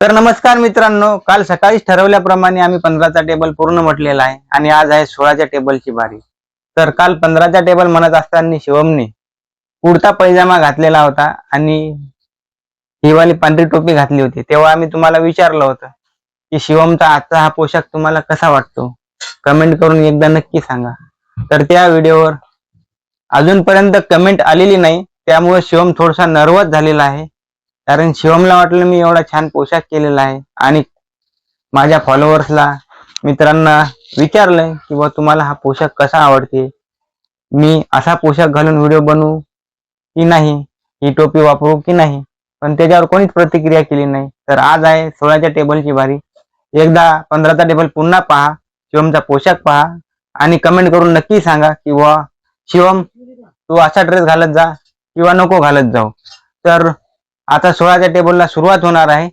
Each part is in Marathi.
तर नमस्कार मित्रांनो, काल सकाळीच ठरवल्याप्रमाणे आम्ही 15चा टेबल पूर्ण म्हटलेला आहे आणि आज आहे 16च्या टेबलची बारी. तर काल 15चा टेबल म्हणत असताना शिवमने कुर्ता पैजामा घातलेला होता आणि ही वाली पांढरी टोपी घातली होती. तेव्हा आम्ही तुम्हाला विचारलं होतं की शिवमचा आजचा हा पोशाख तुम्हाला कसा वाटतो, कमेंट करून एकदा नक्की सांगा. तर त्या व्हिडिओवर अजूनपर्यंत कमेंट आलेली नाही, त्यामुळे शिवम थोडासा नर्वस झालेला आहे. कारण शिवमला वाटलं मी एवढा छान पोशाख केलेला आहे आणि माझ्या फॉलोअर्सला मित्रांना विचारलंय की बा तुम्हाला हा पोशाख कसा आवडते, मी असा पोशाख घालून व्हिडिओ बनवू की नाही, ही टोपी वापरू की नाही, पण त्याच्यावर कोणीच प्रतिक्रिया केली नाही. तर आज आहे 16च्या टेबलची बारी. एकदा 15चा टेबल पुन्हा पहा, शिवमचा पोशाख पहा आणि कमेंट करून नक्की सांगा की वा शिवम तू असा ड्रेस घालत जा किंवा नको घालत जाऊ. तर आता 16च्या टेबलला सुरुवात होणार आहे.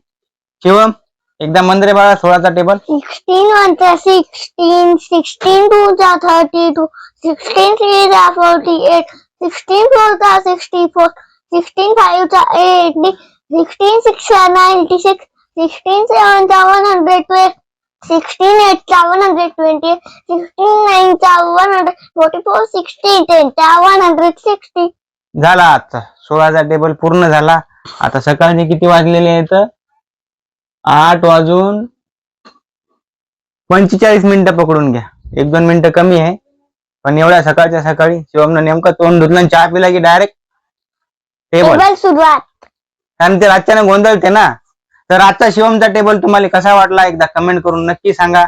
शिवम एकदा मंदरे बाळा 16चा टेबल. 16 1 16, 16 2 32, 16 3 48, 16 4 64, 16 5 80, 16 6 96, 16 7 112, 16 8 120, 16 9 144, 16 10 160. झाला आजचा 16चा टेबल पूर्ण झाला. आता सकाळचे किती वाजलेले आहेत? 8 वाजून 45 मिनिटं पकडून घ्या. 1-2 मिनिटं कमी आहे, पण एवढ्या सकाळच्या सकाळी शिवमनं नेमकं तोंड धुतलं, चहा पिला की डायरेक्ट टेबल सुरुवात. कारण ते रातच्यानं गोंधळते ना. तर आजचा शिवमचा टेबल तुम्हाला कसा वाटला एकदा कमेंट करून नक्की सांगा.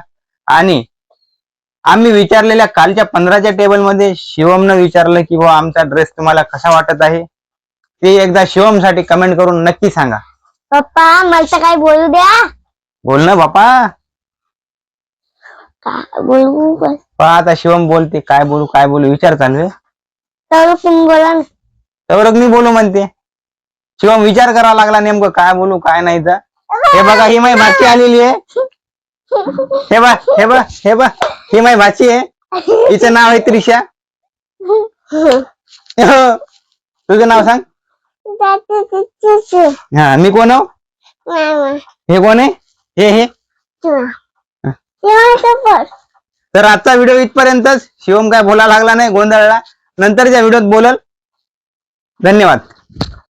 आणि आम्ही विचारलेल्या कालच्या 15च्या टेबलमध्ये शिवमनं विचारलं की बा आमचा ड्रेस तुम्हाला कसा वाटत आहे, ते एकदा शिवमसाठी कमेंट करून नक्की सांगा. पप्पा मला तर काय बोलू द्या. बोल ना बापा. बोलू पहा आता शिवम बोलते, काय बोलू विचार चालू आहे. तर तुम्ही बोला ना. तर मी बोलू म्हणते. शिवम विचार करावा लागला नेमकं काय बोलू काय नाही. तर हे बघा ही माझी भाची आलेली आहे. हे बघ ही माझी भाची आहे. हिचं नाव आहे त्रिशा. तुझं नाव सांग. हा मी कोण आहो? हे कोण आहे? हे तर आजचा व्हिडिओ इथपर्यंतच. शिवम काय बोलायला लागला नाही, गोंधळला. नंतरच्या व्हिडिओत बोलल. धन्यवाद.